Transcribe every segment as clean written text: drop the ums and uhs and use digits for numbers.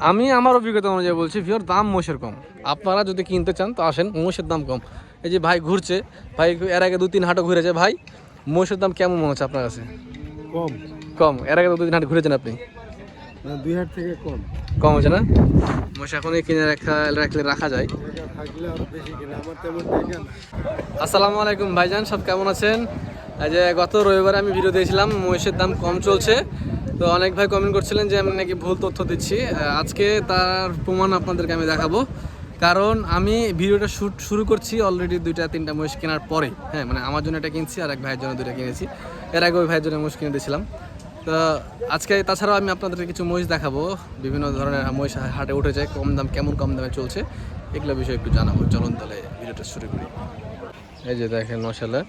আমি আমার অভিজ্ঞতা অনুযায়ী বলছি ভিওর দাম মোষের কম। আপনারা যদি কিনতে চান তো আসেন, মোষের দাম কম। এই যে ভাই ঘুরছে, ভাই এর আগে 2-3 হাটও ঘুরেছে। ভাই মোষের দাম কেমন মনে হচ্ছে আপনার কাছে? কম। কম? এর আগে 2-3 হাট ঘুরেছেন আপনি? না, 2 হাট থেকে কম। কম হচ্ছে না? মোষ এখনই কিনে রাখলে রাখা যায়। থাকলে আরো বেশি কিনে, আমার তেমন টাকা না। আসসালামু আলাইকুম ভাইজান, সব কেমন আছেন? এই যে গত রবিবারে আমি ভিডিও দিয়েছিলাম মহিষের দাম কম চলছে, তো অনেক ভাই কমেন্ট করছিলেন যে আমি নাকি ভুল তথ্য দিচ্ছি। আজকে তার প্রমাণ আপনাদেরকে আমি দেখাবো, কারণ আমি ভিডিওটা শুরু করছি অলরেডি 2-3টা মহিষ কেনার পরে। হ্যাঁ, মানে আমার জন্য এটা কিনছি আর এক ভাইয়ের জন্য 2টা কিনেছি। এর আগে ওই ভাইয়ের জন্য মহিষ কিনে দিয়েছিলাম। তো আজকে তাছাড়াও আমি আপনাদেরকে কিছু মহিষ দেখাবো, বিভিন্ন ধরনের মহিষ হাটে উঠে যায়, কম দাম কেমন কম দামে চলছে এগুলো বিষয়ে একটু জানাবো। চলুন তাহলে ভিডিওটা শুরু করি। এই যে দেখেন মশালা,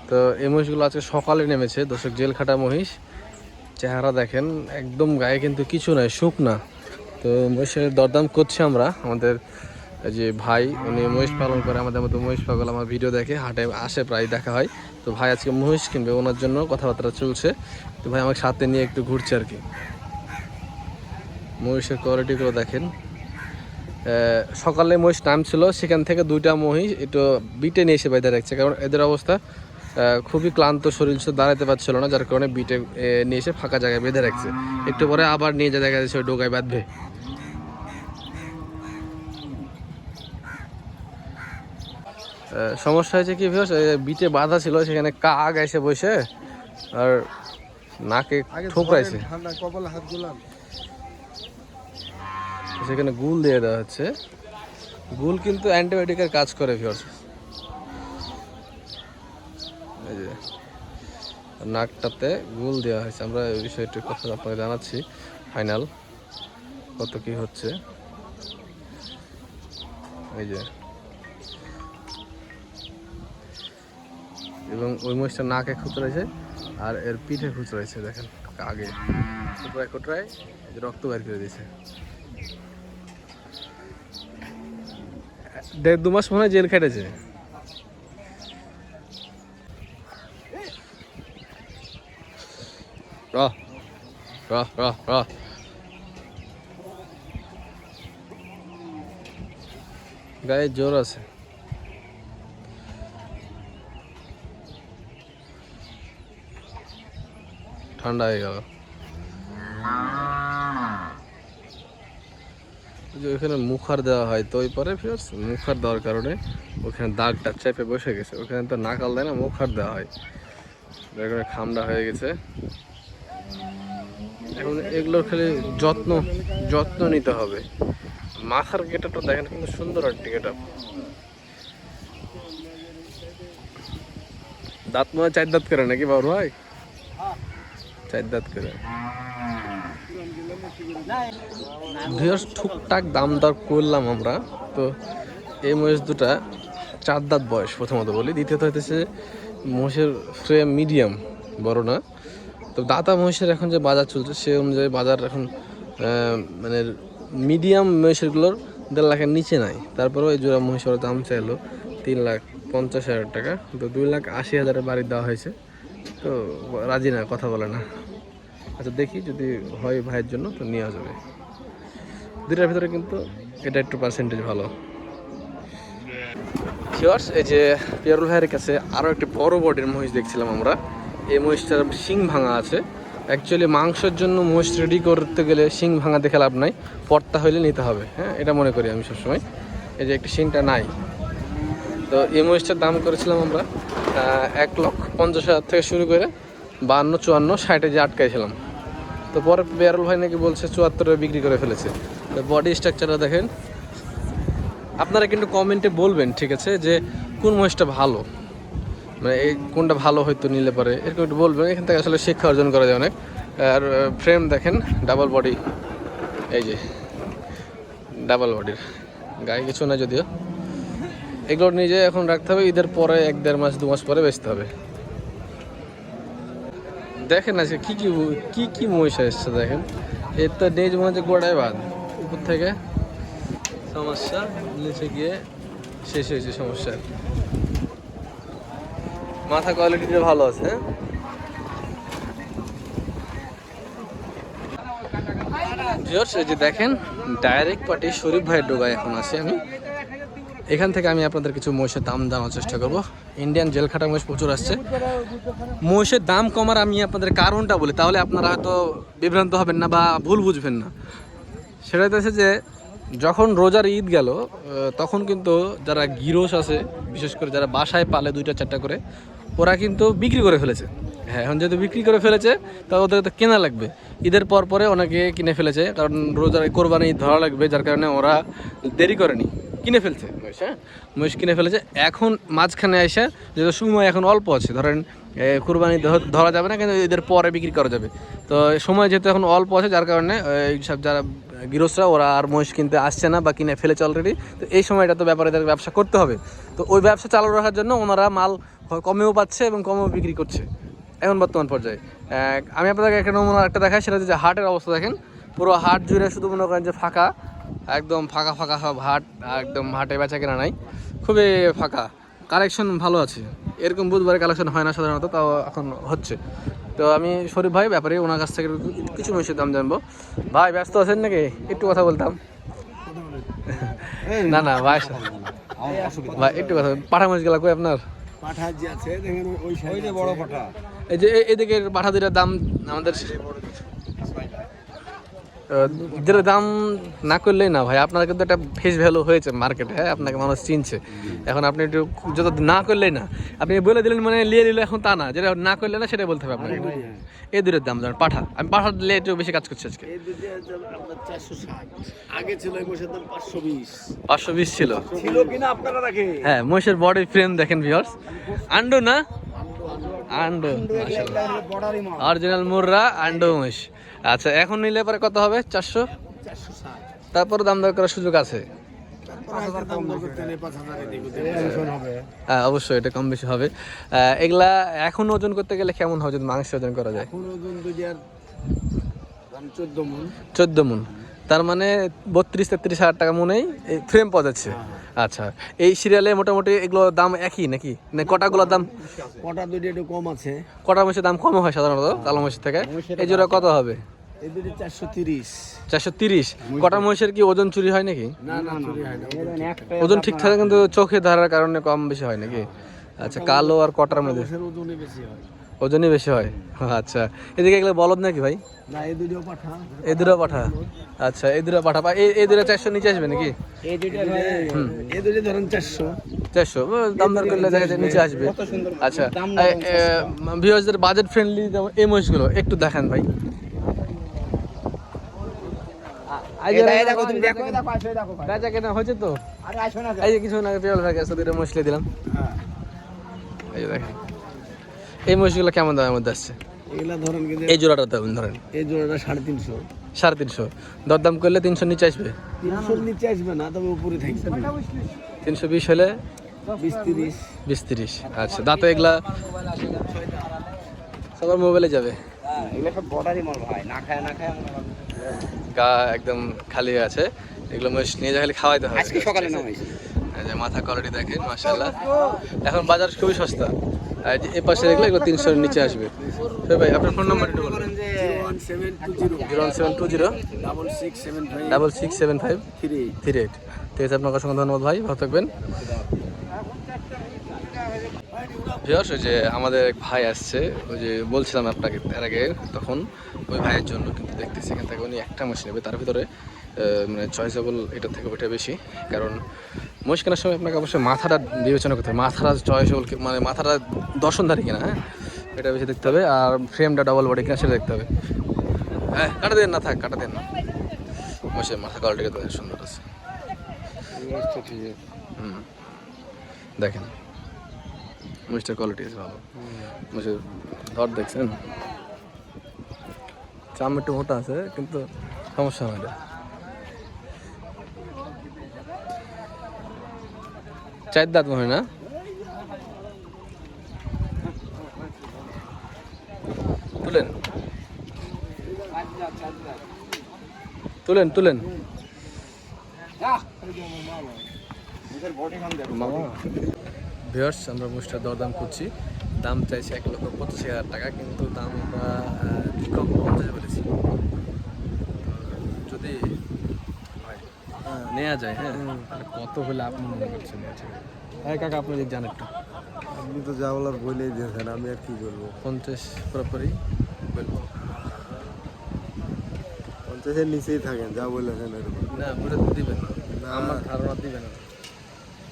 তো এই মহিষগুলো আজকে সকালে নেমেছে। দর্শক, জেল খাটা মহিষ, চেহারা দেখেন একদম, গায়ে কিন্তু কিছু নাই, শুকনা। তো মহিষের দরদাম করছি আমরা। আমাদের যে ভাই, উনি মহিষ পালন করে, আমাদের মতো মহিষ পাগল, আমার ভিডিও দেখে, হাটে আসে, প্রায় দেখা হয়। তো ভাই আজকে মহিষ কিনবে, ওনার জন্য কথাবার্তা চলছে। তো ভাই আমাকে সাথে নিয়ে একটু ঘুরছে আর কি। মহিষের কোয়ালিটিগুলো দেখেন। সকালে মহিষ নামছিল, সেখান থেকে 2টা মহিষ একটু বিটে নিয়ে এসে বেঁধে রাখছে, কারণ এদের অবস্থা খুবই ক্লান্ত, শরীর দাঁড়াতে পারছিল না, যার কারণে বিটে নিয়ে এসে ফাঁকা জায়গায় বেঁধে রাখছে। একটু পরে আবার নিয়ে যা দেখা যাচ্ছে ওই ডোকায় বাঁধবে। সমস্যা হয়েছে কি ভিউয়ার্স, বিটে বাঁধা ছিল, সেখানে কাক এসে বসে আর নাকে ঠোকরাইছে। সেখানে গুল দিয়ে দেওয়া হচ্ছে। গুল কিন্তু অ্যান্টিবায়োটিকের কাজ করে ভিউয়ার্স। এই যে নাকটাতে গুল দেওয়া হয়েছে। আমরা এই বিষয়টির কথা আপনাকে জানাচ্ছি ফাইনাল কত কি হচ্ছে। এই যে, এবং ওই মহিষটা নাকে খুচরাইছে আর এর পিঠে খুচরাইছে, দেখেন আগে কোটরায় কোটরায় রক্ত বের করে দিয়েছে। 1.5-2 মাস মনে হয় জেল খেটেছে। রাহ রাহ রাহ রাহ। গায়ে জোর আছে। ঠান্ডা হয়ে গেল। যে ওইখানে মুখার দেওয়া হয়, তো ওই পরে ফির মুখার দেওয়ার কারণে ওখানে দাগটা চেপে বসে গেছে। ওখানে তো নাকাল দেয় না, মুখার দেওয়া হয়, যার কারণে খামড়া হয়ে গেছে। এখন এগুলোর খালি যত্ন নিতে হবে। মাথার গেটআপটা দেখেন, কিন্তু সুন্দর একটি গেটআপ। দাঁত মনে হয় 4 দাঁত করে নাকি বাবু ভাই? 4 দাঁত করে। ভিউয়ার্স, টুকটাক দাম দর করলাম আমরা। তো এই মহিষ দুটা 4 দাঁত বয়স, প্রথমত বলি। দ্বিতীয়ত হইতেছে মহিষের ফ্রেম মিডিয়াম, বড় না। তো দাতা মহিষের এখন যে বাজার চলছে সে অনুযায়ী বাজার এখন মানে মিডিয়াম মহিষেরগুলোর 1.5 লাখের নিচে নাই। তারপরেও এই জোড়া মহিষের দাম চাইলো 3,50,000 টাকা। তো 2,80,000 বাড়ি দেওয়া হয়েছে। তো রাজি না, কথা বলে না। আচ্ছা, দেখি যদি হয় ভাইয়ের জন্য তো নেওয়া যাবে। 2টার ভিতরে কিন্তু এটা একটু পার্সেন্টেজ ভালো। ভিউয়ার্স, এই যে পিয়ারুল ভাইয়ের কাছে আরও একটি বড় বডির মহিষ দেখছিলাম আমরা। এই মহিষটার শিং ভাঙা আছে। অ্যাকচুয়ালি মাংসের জন্য মহিষ রেডি করতে গেলে শিং ভাঙা দেখে লাভ নাই, পর্তা হইলে নিতে হবে। হ্যাঁ, এটা মনে করি আমি সবসময়। এই যে একটি শিংটা নাই। তো এই মহিষটার দাম করেছিলাম আমরা 1,50,000 থেকে শুরু করে 52, 54, 60 যে আটকাইছিলাম। তো পরে পিয়ারুল ভাই নাকি বলছে 74-এ বিক্রি করে ফেলেছে। তো বডি স্ট্রাকচারটা দেখেন। আপনারা কিন্তু কমেন্টে বলবেন, ঠিক আছে, যে কোন মহিষটা ভালো, মানে এই কোনটা ভালো হয়তো নিলে পারে, এরকম একটু বলবেন। এখান থেকে আসলে শিক্ষা অর্জন করা যায় অনেক। আর ফ্রেম দেখেন, ডাবল বডি। এই যে ডাবল বডির, গায়ে কিছু না যদিও। এগুলো নিজে এখন রাখতে হবে, ঈদের পরে 1-1.5 মাস 2 মাস পরে বেচতে হবে। দেখেন আজকে কি কি মহিষ এসছে দেখেন। এর তো নেজ মনে হচ্ছে গোড়ায় বাদ, উপর থেকে সমস্যা, নিচে গিয়ে শেষ হয়েছে সমস্যা। মাথা কোয়ালিটিটা ভালো আছে। হ্যাঁ, ভিউয়ার্স এই যে দেখেন ডাইরেক্ট পার্টি শরীফ ভাইয়ের ডোগায় এখন আছি আমি। এখান থেকে আমি আপনাদের কিছু মহিষের দাম জানার চেষ্টা করব। ইন্ডিয়ান জেল খাটা মহিষ প্রচুর আসছে। মহিষের দাম কমার আমি আপনাদের কারণটা বলি, তাহলে আপনারা হয়তো বিভ্রান্ত হবেন না বা ভুল বুঝবেন না। সেটা হচ্ছে যে যখন রোজার ঈদ গেল তখন কিন্তু যারা গিরোস আছে, বিশেষ করে যারা বাসায় পালে 2টা-4টা করে, ওরা কিন্তু বিক্রি করে ফেলেছে। হ্যাঁ, এখন যেহেতু বিক্রি করে ফেলেছে তা ওদের তো কেনা লাগবে। ঈদের পরে অনেকে কিনে ফেলেছে, কারণ রোজার কোরবানি ঈদ ধরা লাগবে, যার কারণে ওরা দেরি করেনি, কিনে ফেলছে মহিষ। হ্যাঁ, মহিষ কিনে ফেলেছে। এখন মাঝখানে এসে যেহেতু সময় এখন অল্প আছে, ধরেন কুরবানি ধরা যাবে না, কিন্তু ঈদের পরে বিক্রি করা যাবে। তো সময় যেহেতু এখন অল্প আছে, যার কারণে এইসব যারা গৃহস্থরা ওরা আর মহিষ কিনতে আসছে না বা কিনে ফেলেছে অলরেডি। তো এই সময়টা তো ব্যাপারীদের ব্যবসা করতে হবে, তো ওই ব্যবসা চালু রাখার জন্য ওনারা মাল কমেও পাচ্ছে এবং কমেও বিক্রি করছে এখন বর্তমান পর্যায়ে। আমি আপনাদেরকে একটা নমুনা একটা দেখাই, সেটা হচ্ছে যে হাটের অবস্থা দেখেন। পুরো হাট জুড়ে শুধু মনে করেন যে ফাঁকা, একদম ফাঁকা ফাঁকা সব হাট, একদম হাটে বেচা কেনা নাই, খুবই ফাঁকা। কালেকশন ভালো আছে, এরকম বুধবারে কালেকশন হয় না সাধারণত, তাও এখন হচ্ছে। তো আমি শরীফ ভাই ব্যাপারে ওনার কাছ থেকে কিছু মহিষের দাম জানবো। ভাই ব্যস্ত আছেন নাকি? একটু কথা বলতাম। না না ভাই, ভাই একটু কথা, পাঠা মহিষ গেলা কই আপনার? পাঠা যে আছে দেখেন ওই যে বড় পাঠা, এই যে এদিকে পাঠা দুটার দাম আমাদের যেটা দাম না করলেই না ভাই, আপনার কিন্তু একটা ফেস ভ্যালু হয়েছে মার্কেটে। হ্যাঁ, আপনাকে মানুষ চিনছে। এখন আপনি একটু যত না করলেই না, আপনি বলে দিলেন মানে নিয়ে নিল, এখন তা না, যেটা না করলে না সেটাই বলতে হবে আপনাকে। এই দুটোর দাম জানেন পাঠা, আমি পাঠা দিলে একটু বেশি কাজ করছি আজকে। এই দুটো আপনার 460, আগে ছিল এই মহিষের দাম 520 520 ছিল কিনা আপনারা রাখেন। হ্যাঁ, মহিষের বডি ফ্রেম দেখেন ভিউয়ার্স, আন্ডো না, আন্ডো অরিজিনাল মুর্রা আন্ডো মহিষ। আচ্ছা, এখন নিলে পরে কত হবে? 400। তারপরে দাম দর করার সুযোগ আছে। হ্যাঁ, অবশ্যই এটা কম বেশি হবে। এগুলা এখন ওজন করতে গেলে কেমন হবে যদি মাংস ওজন করা যায়? 14 মণ, তার মানে 32-33 হাজার টাকা মনেই ফ্রেম পাওয়া যাচ্ছে। আচ্ছা, এই সিরিয়ালে মোটামুটি এগুলো দাম একই নাকি? না কটাগুলোর দাম? কটা দুটো একটু কম আছে। কটা মহিষের দাম কম হয় সাধারণত কালো মহিষের থেকে। এই জোড়া কত হবে? এই দুটো 430। 430। কটা মহিষের কি ওজন চুরি হয় নাকি? না না, চুরি হয় না, ওজন ঠিক থাকে, কিন্তু চোখে ধরার কারণে কম বেশি হয় নাকি? আচ্ছা, কালো আর কটার মধ্যে ওজনই বেশি হয়। ওজনই বেশি হয়। আচ্ছা, এদিকে এগুলো বলদ নাকি ভাই? না, এই দুটো পাঠা। এই দুটো পাঠা। আচ্ছা, এই দুটো পাঠা, এই দুটো 400 নিচে আসবে নাকি? এই দুটো ধরেন 400। 400 দাম দর করলে দেখা যায় নিচে আসবে। আচ্ছা, ভিউয়ারদের বাজেট ফ্রেন্ডলি এই মহিষগুলো একটু দেখান ভাই। বেচা কেনা হয়েছে তো? এই যে কিছু না পেয়াল ভাই কাছে দুটো মহিষ দিলাম। এই যে দেখেন এই মহিষগুলো কেমন দামের মধ্যে আসছে? এগুলা ধরেন কিন্তু এই জোড়াটা দাম ধরেন, এই জোড়াটা 350। 350 দরদাম করলে 300 নিচে আসবে? 300 নিচে আসবে না, তবে উপরে থাকবে। 320 হলে 20-30। 20-30। আচ্ছা, দাঁতে এগুলা সবার মোবাইলে যাবে। এগুলা সব বর্ডারি মাল ভাই, না খায় গা একদম খালি হয়ে আছে। এগুলো মহিষ নিয়ে যা খালি খাওয়াইতে হবে। আজকে সকালে নামাইছি। এই যে মাথা কোয়ালিটি দেখেন মাশাআল্লাহ, এখন বাজার খুবই সস্তা। এই পাশে এগুলো 300 এর নিচে আসবে। তো ভাই আপনার ফোন নাম্বার একটু বলুন। 01720 6675 38। ঠিক আছে, আপনাকে অসংখ্য ধন্যবাদ ভাই, ভালো থাকবেন। ভিউয়ার্স, ওই যে আমাদের এক ভাই আসছে, ওই যে বলছিলাম আপনাকে এর আগে, তখন ওই ভাইয়ের জন্য কিন্তু দেখতেছি এখান থেকে উনি একটা মহিষ নেবে, তার ভিতরে মানে চয়েসেবল এটার থেকে ওইটা বেশি। কারণ মহিষ কেনার সময় আপনাকে অবশ্যই মাথাটা বিবেচনা করতে হবে, মাথাটা চয়েসেবল মানে মাথাটা দর্শনধারী কিনা, হ্যাঁ এটা বেশি দেখতে হবে। আর ফ্রেমটা ডবল বডি কিনা সেটা দেখতে হবে। হ্যাঁ, কাটা দেন না, থাক কাটা দেন না। মহিষের মাথা কোয়ালিটিটা তো সুন্দর আছে। দেখেন মহিষটার কোয়ালিটি আছে ভালো। মহিষের ধর দেখছেন, চাম একটু মোটা আছে, কিন্তু সমস্যা হয় না। 4 দাঁত মনে হয় না? তুলেন তুলেন তুলেন ভিউয়ার্স, আমরা মহিষটার দরদাম করছি। দাম চাইছি 1,85,000 টাকা, কিন্তু দাম আমরা কম 50 বলেছি। যদি নেওয়া যায়, হ্যাঁ, তাহলে কত হলে আপনি মনে করছেন নেওয়া যাবে? হ্যাঁ কাকা, আপনি যদি জানেন একটু। আপনি তো যা বলার বলেই দিয়েছেন, আমি আর কি বলবো। 50 পুরোপুরি বলবো। 50-এর নিচেই থাকেন, যা বলেছেন এরকম। না ওটা তো দিবেন না, না। আমার ধারণা দিবেন না।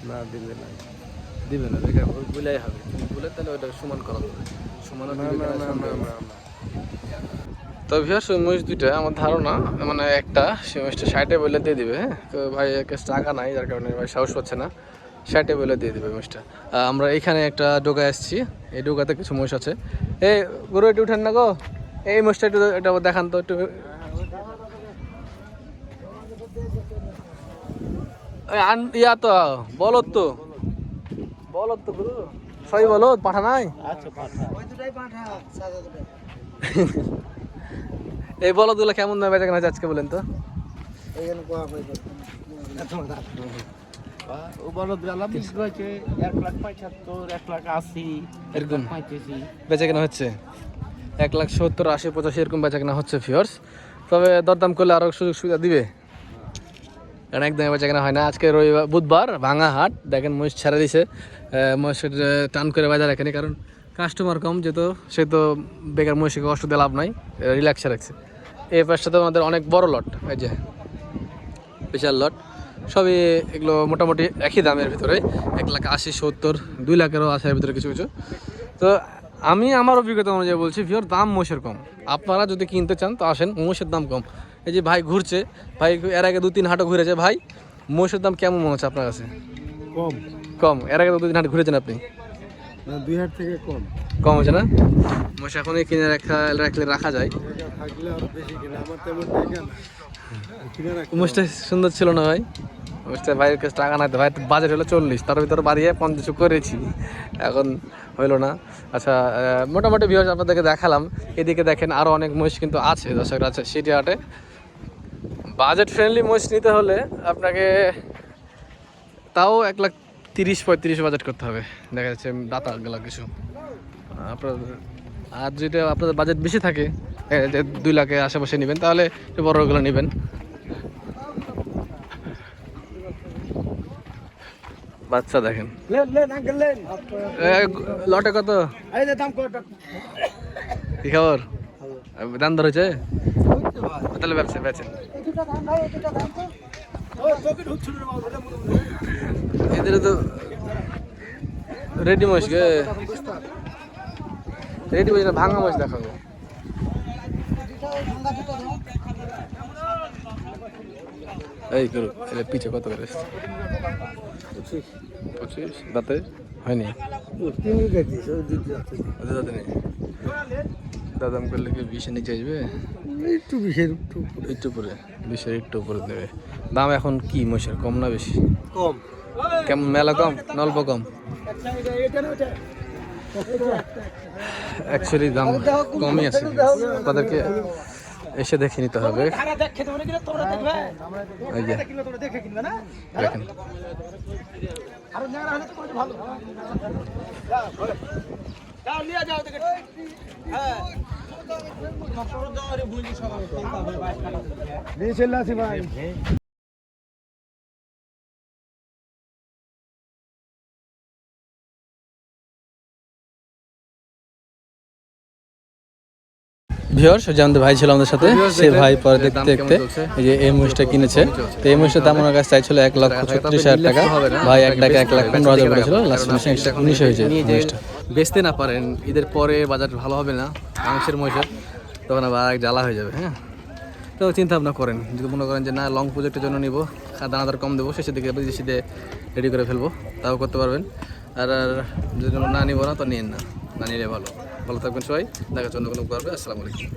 না দিলে না। দিবেন না, দেখে বলেই হবে। তুমি বলে তাহলে ওটা সমান করা হবে, সমান না দিবে না কিনা না সন্দেহ না আছে। না। তো ভিউয়ার্স ওই মহিষ দুইটা আমার ধারণা মানে একটা সে মহিষটা 60-এ বলে দিয়ে দিবে, হ্যাঁ। তো ভাই কাছে টাকা নাই, যার কারণে ভাই সাহস পাচ্ছে না, 60-এ বলে দিয়ে দিবে মহিষটা। আমরা এখানে একটা ডোকায় আসছি, এই ডোকাতে কিছু মহিষ আছে। এই গরু একটু উঠেন না গো, এই মহিষটা একটু এটা দেখান তো একটু। ইয়া তো বলত তো, বলত তো গুরু, সই বলত পাঠা নাই। আচ্ছা পাঠা। এই বলদগুলো কেমন দামে বেচা কেনা হচ্ছে আজকে বলেন তো? ও বড় দিলাম বিক্রি হয়েছে 1,75,000, 1,80,000, এরকম 1,85,000। বেচা কেনা হচ্ছে, 1,70,000, 80, 85 এরকম বেচা কেনা হচ্ছে ভিউয়ার্স। তবে দরদাম করলে আরও সুযোগ সুবিধা দিবে, কারণ একদমই বেচা কেনা হয় না। আজকে রবিবার, বুধবার, ভাঙা হাট, দেখেন মহিষ ছেড়ে দিছে, মহিষের টান করে বাজার রাখেনি, কারণ কাস্টমার কম যেহেতু, সে তো বেকার মহিষকে কষ্ট দিয়ে লাভ নাই, রিল্যাক্সে রাখছে। এই পাশটা তো আমাদের অনেক বড় লট, এই যে বিশাল লট, সবই এগুলো মোটামুটি একই দামের ভিতরে, 1,80,000, 70, 2 লাখেরও আছে এর ভিতরে কিছু কিছু। তো আমি আমার অভিজ্ঞতা অনুযায়ী বলছি ভিওর, দাম মোষের কম। আপনারা যদি কিনতে চান তো আসেন, মোষের দাম কম। এই যে ভাই ঘুরছে, ভাই এর আগে 2-3 হাটও ঘুরেছে, ভাই মোষের দাম কেমন মনে হচ্ছে আপনার কাছে? কম। কম? এর আগে তো 2-3 হাট ঘুরেছেন আপনি, না 2 হাট থেকে কম। কম হচ্ছে না? মোষ এখনই কিনে রাখলে রাখা যায়। টাকা থাকলে আরো বেশি কিনা, আমার তেমন টাকা না। কিনে রাখতে হবে। মোষটা সুন্দর ছিল না ভাই? মোষটা ভাইয়ের কাছে টাকা নাই তো, ভাই বাজেট হলো 40, তার ভিতরে বাড়িয়ে 50 করেছি, এখন হইলো না। আচ্ছা, মোটামুটি ভিউয়ার্স আপনাদেরকে দেখালাম। এদিকে দেখেন আরও অনেক মহিষ কিন্তু আছে, দর্শক আছে সিটি হাটে। বাজেট ফ্রেন্ডলি মহিষ নিতে হলে আপনাকে তাও 1,30,35 বাজেট করতে হবে, দেখা যাচ্ছে দাতা গেলা কিছু আপনাদের। আর যেটা আপনাদের বাজেট বেশি থাকে, যে 2 লাখের আশেপাশে নেবেন, তাহলে একটু বড়গুলো নেবেন। বাচ্চা দেখেন, লটে কত কি খবর? দাম ধরেছে তাহলে ব্যবসা বেচেন। এদের তো রেডি মাছ গে, রেডি মাছ না ভাঙা মাছ দেখাবো। এই করু পিছে কত করে? 25 দাঁতে হয়নি, দাঁতে নেই। দাদাম করলে কি 20-এর নিচে আসবে? একটু বিশের একটু উপরে, 20-এর একটু উপরে দেবে। দাম এখন কি মহিষের কম না বেশি? কম। কেমন মেলা কম না অল্প কম? অ্যাকচুয়ালি দাম কমই আছে, আপনাদেরকে এসে দেখে নিতে হবে। এই যে দেখেন নিয়ে চলে আসি ভাই। ভিউয়ার্স, যে আমাদের ভাই ছিল আমাদের সাথে, সে ভাই পরে দেখতে দেখতে এই যে এই মহিষটা কিনেছে। তো এই মহিষটার দাম ওনার কাছে চাইছিল 1,36,000 টাকা। ভাই 1,15,000 বলেছিল, লাস্ট 19 হয়েছে মহিষটা। বেচতে না পারেন, ঈদের পরে বাজার ভালো হবে না মাংসের মহিষের, তখন আবার এক জ্বালা হয়ে যাবে, হ্যাঁ। তো চিন্তা ভাবনা করেন, যদি মনে করেন যে না লং প্রজেক্টের জন্য নিব, দানাদার কম দেবো, শেষের দিকে বিদেশিতে রেডি করে ফেলবো, তাও করতে পারবেন। আর যদি না নিব না তো নিন না, না নিলে ভালো। ভালো থাকবেন সবাই, দেখা জন্য কোনো করবে। আসসালামু আলাইকুম।